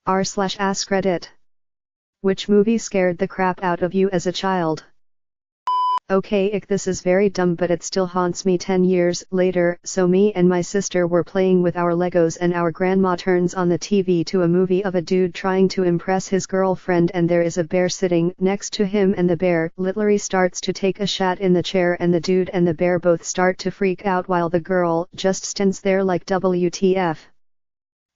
r/AskReddit. Which movie scared the crap out of you as a child? Okay, this is very dumb, but it still haunts me 10 years later. So me and my sister were playing with our Legos and our grandma turns on the TV to a movie of a dude trying to impress his girlfriend, and there is a bear sitting next to him, and the bear literally starts to take a shat in the chair, and the dude and the bear both start to freak out while the girl just stands there like WTF.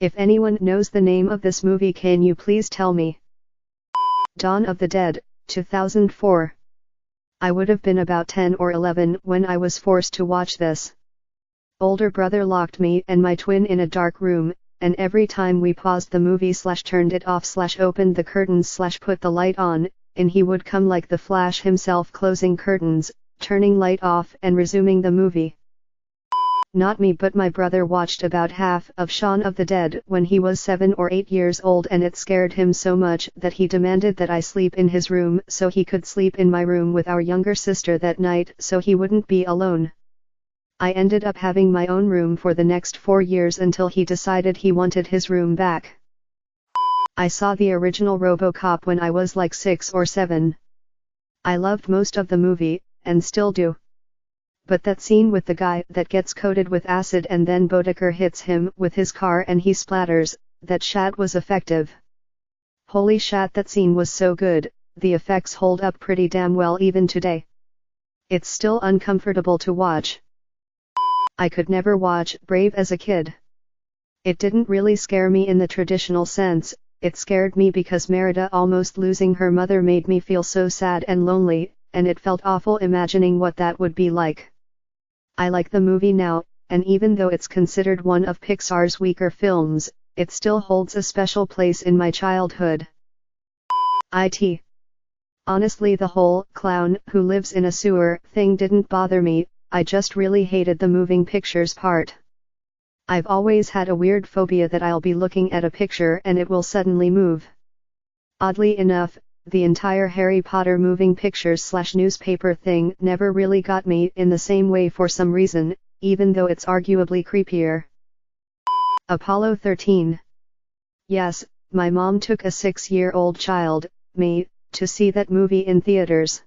If anyone knows the name of this movie, can you please tell me? Dawn of the Dead, 2004. I would have been about 10 or 11 when I was forced to watch this. Older brother locked me and my twin in a dark room, and every time we paused the movie / turned it off / opened the curtains / put the light on, and he would come like the Flash himself, closing curtains, turning light off and resuming the movie. Not me, but my brother watched about half of Shaun of the Dead when he was 7 or 8 years old, and it scared him so much that he demanded that I sleep in his room so he could sleep in my room with our younger sister that night so he wouldn't be alone. I ended up having my own room for the next 4 years until he decided he wanted his room back. I saw the original RoboCop when I was like 6 or 7. I loved most of the movie, and still do. But that scene with the guy that gets coated with acid and then Boddicker hits him with his car and he splatters, that shat was effective. Holy shat, that scene was so good. The effects hold up pretty damn well even today. It's still uncomfortable to watch. I could never watch Brave as a kid. It didn't really scare me in the traditional sense. It scared me because Merida almost losing her mother made me feel so sad and lonely, and it felt awful imagining what that would be like. I like the movie now, and even though it's considered one of Pixar's weaker films, it still holds a special place in my childhood. It. Honestly, the whole clown who lives in a sewer thing didn't bother me. I just really hated the moving pictures part. I've always had a weird phobia that I'll be looking at a picture and it will suddenly move. Oddly enough, the entire Harry Potter moving pictures / newspaper thing never really got me in the same way for some reason, even though it's arguably creepier. Apollo 13. Yes, my mom took a 6-year-old child, me, to see that movie in theaters.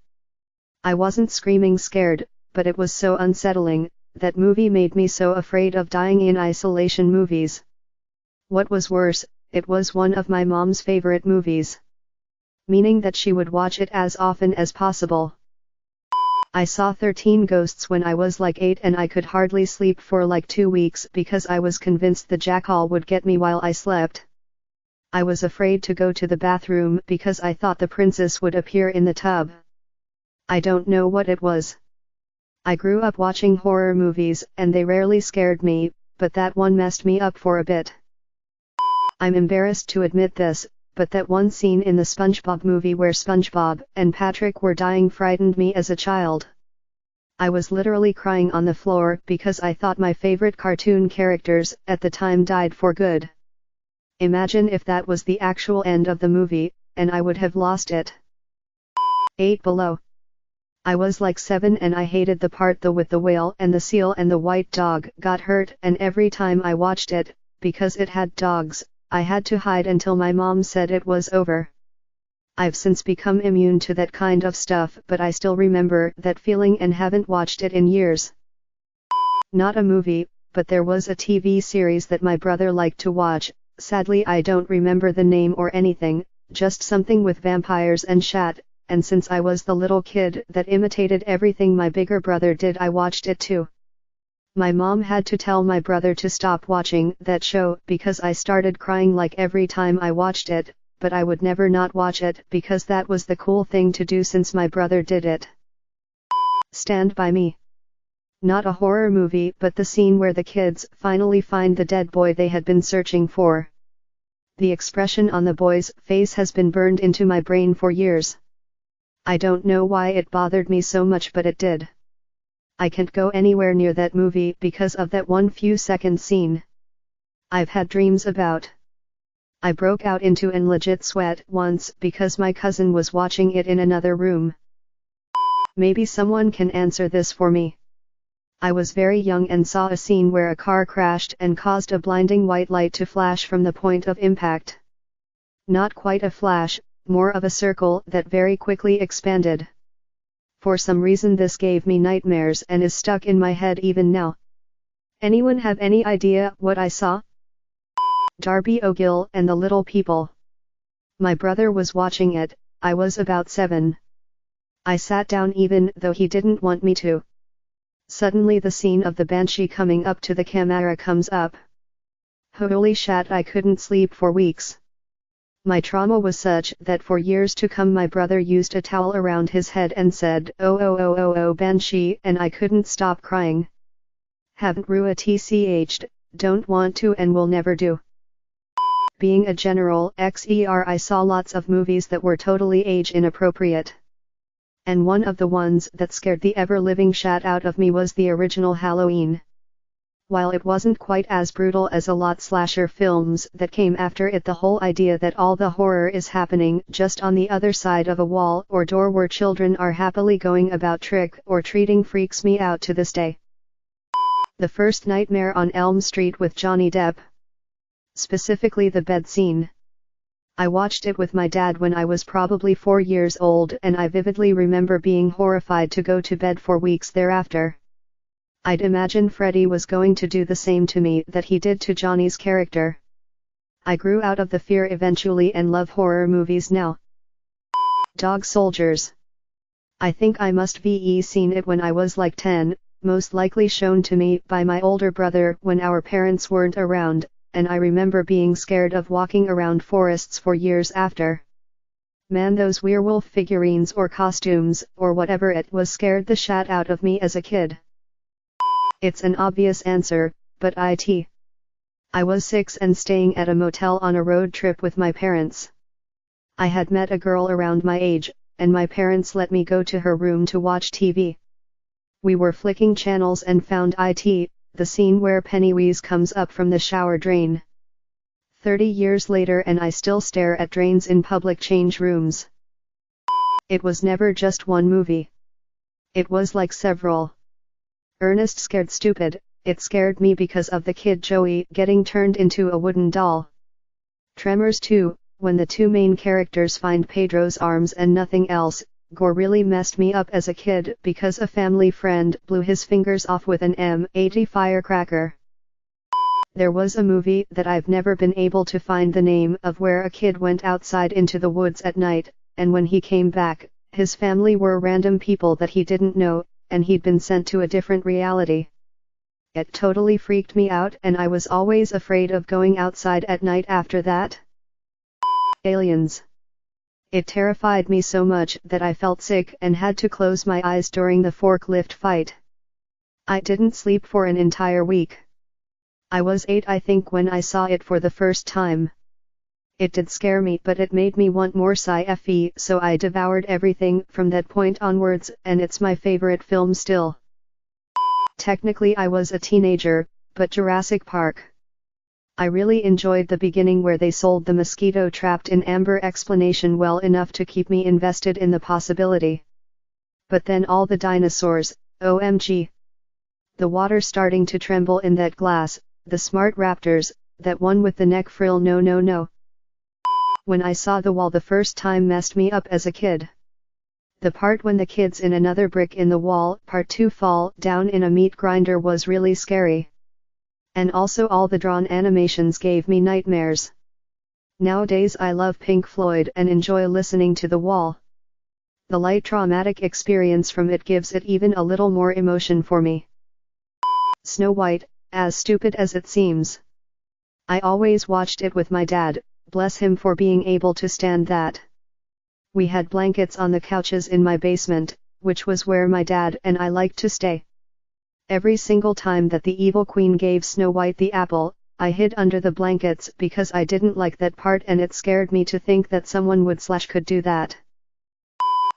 I wasn't screaming scared, but it was so unsettling. That movie made me so afraid of dying in isolation movies. What was worse, it was one of my mom's favorite movies. Meaning that she would watch it as often as possible. I saw 13 Ghosts when I was like 8 and I could hardly sleep for like 2 weeks because I was convinced the jackal would get me while I slept. I was afraid to go to the bathroom because I thought the princess would appear in the tub. I don't know what it was. I grew up watching horror movies and they rarely scared me, but that one messed me up for a bit. I'm embarrassed to admit this, but that one scene in the SpongeBob movie where SpongeBob and Patrick were dying frightened me as a child. I was literally crying on the floor because I thought my favorite cartoon characters at the time died for good. Imagine if that was the actual end of the movie, and I would have lost it. 8 Below. I was like 7 and I hated the part with the whale and the seal and the white dog got hurt, and every time I watched it, because it had dogs, I had to hide until my mom said it was over. I've since become immune to that kind of stuff, but I still remember that feeling and haven't watched it in years. Not a movie, but there was a TV series that my brother liked to watch. Sadly I don't remember the name or anything, just something with vampires and shat, and since I was the little kid that imitated everything my bigger brother did, I watched it too. My mom had to tell my brother to stop watching that show because I started crying like every time I watched it, but I would never not watch it because that was the cool thing to do since my brother did it. Stand By Me. Not a horror movie, but the scene where the kids finally find the dead boy they had been searching for. The expression on the boy's face has been burned into my brain for years. I don't know why it bothered me so much, but it did. I can't go anywhere near that movie because of that one few second scene. I've had dreams about. I broke out into an legit sweat once because my cousin was watching it in another room. Maybe someone can answer this for me. I was very young and saw a scene where a car crashed and caused a blinding white light to flash from the point of impact. Not quite a flash, more of a circle that very quickly expanded. For some reason this gave me nightmares and is stuck in my head even now. Anyone have any idea what I saw? Darby O'Gill and the Little People. My brother was watching it, I was about 7. I sat down even though he didn't want me to. Suddenly the scene of the banshee coming up to the camera comes up. Holy shat, I couldn't sleep for weeks. My trauma was such that for years to come my brother used a towel around his head and said, "Oh oh oh oh oh banshee," and I couldn't stop crying. Haven't tched, don't want to and will never do. Being a general I saw lots of movies that were totally age inappropriate. And one of the ones that scared the ever-living shat out of me was the original Halloween. While it wasn't quite as brutal as a lot slasher films that came after it, the whole idea that all the horror is happening just on the other side of a wall or door where children are happily going about trick or treating freaks me out to this day. The first Nightmare on Elm Street with Johnny Depp. Specifically the bed scene. I watched it with my dad when I was probably 4 years old and I vividly remember being horrified to go to bed for weeks thereafter. I'd imagine Freddy was going to do the same to me that he did to Johnny's character. I grew out of the fear eventually and love horror movies now. Dog Soldiers. I think I must have seen it when I was like 10, most likely shown to me by my older brother when our parents weren't around, and I remember being scared of walking around forests for years after. Man, those werewolf figurines or costumes or whatever it was scared the shat out of me as a kid. It's an obvious answer, but I was 6 and staying at a motel on a road trip with my parents. I had met a girl around my age, and my parents let me go to her room to watch TV. We were flicking channels and found the scene where Pennywise comes up from the shower drain. 30 years later and I still stare at drains in public change rooms. It was never just one movie. It was like several. Ernest Scared Stupid, it scared me because of the kid Joey getting turned into a wooden doll. Tremors 2, when the two main characters find Pedro's arms and nothing else, gore really messed me up as a kid because a family friend blew his fingers off with an M80 firecracker. There was a movie that I've never been able to find the name of where a kid went outside into the woods at night, and when he came back, his family were random people that he didn't know, and he'd been sent to a different reality. It totally freaked me out and I was always afraid of going outside at night after that. Aliens. It terrified me so much that I felt sick and had to close my eyes during the forklift fight. I didn't sleep for an entire week. I was 8 I think when I saw it for the first time. It did scare me, but it made me want more sci-fi, so I devoured everything from that point onwards, and it's my favorite film still. Technically I was a teenager, but Jurassic Park. I really enjoyed the beginning where they sold the mosquito trapped in amber explanation well enough to keep me invested in the possibility. But then all the dinosaurs, OMG. The water starting to tremble in that glass, the smart raptors, that one with the neck frill, no. When I saw The Wall the first time messed me up as a kid. The part when the kids in another brick in the wall part 2 fall down in a meat grinder was really scary. And also all the drawn animations gave me nightmares. Nowadays I love Pink Floyd and enjoy listening to The Wall. The light traumatic experience from it gives it even a little more emotion for me. Snow White, as stupid as it seems. I always watched it with my dad, bless him for being able to stand that. We had blankets on the couches in my basement, which was where my dad and I liked to stay. Every single time that the evil queen gave Snow White the apple, I hid under the blankets because I didn't like that part and it scared me to think that someone could do that.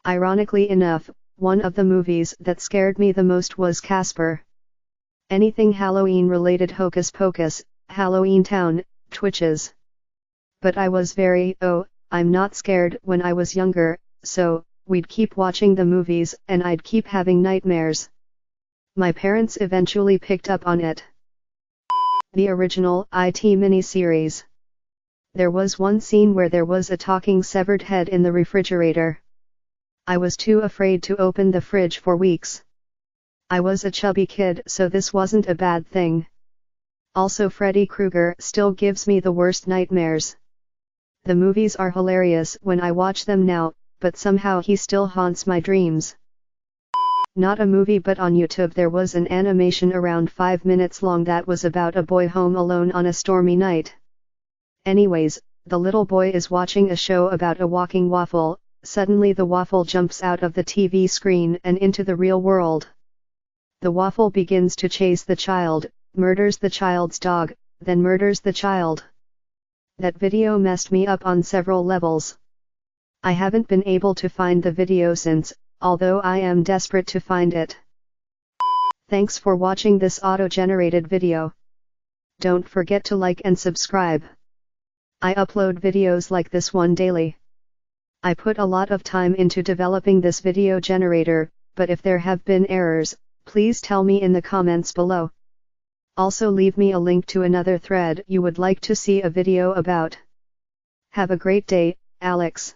Ironically enough, one of the movies that scared me the most was Casper. Anything Halloween related, Hocus Pocus, Halloween Town, Twitches. But I was I'm not scared when I was younger, so we'd keep watching the movies and I'd keep having nightmares. My parents eventually picked up on it. The original IT miniseries. There was one scene where there was a talking severed head in the refrigerator. I was too afraid to open the fridge for weeks. I was a chubby kid, so this wasn't a bad thing. Also, Freddy Krueger still gives me the worst nightmares. The movies are hilarious when I watch them now, but somehow he still haunts my dreams. Not a movie, but on YouTube there was an animation around 5 minutes long that was about a boy home alone on a stormy night. Anyways, the little boy is watching a show about a walking waffle. Suddenly the waffle jumps out of the TV screen and into the real world. The waffle begins to chase the child, murders the child's dog, then murders the child. That video messed me up on several levels. I haven't been able to find the video since, although I am desperate to find it. Thanks for watching this auto-generated video. Don't forget to like and subscribe. I upload videos like this one daily. I put a lot of time into developing this video generator, but if there have been errors, please tell me in the comments below. Also leave me a link to another thread you would like to see a video about. Have a great day, Alex.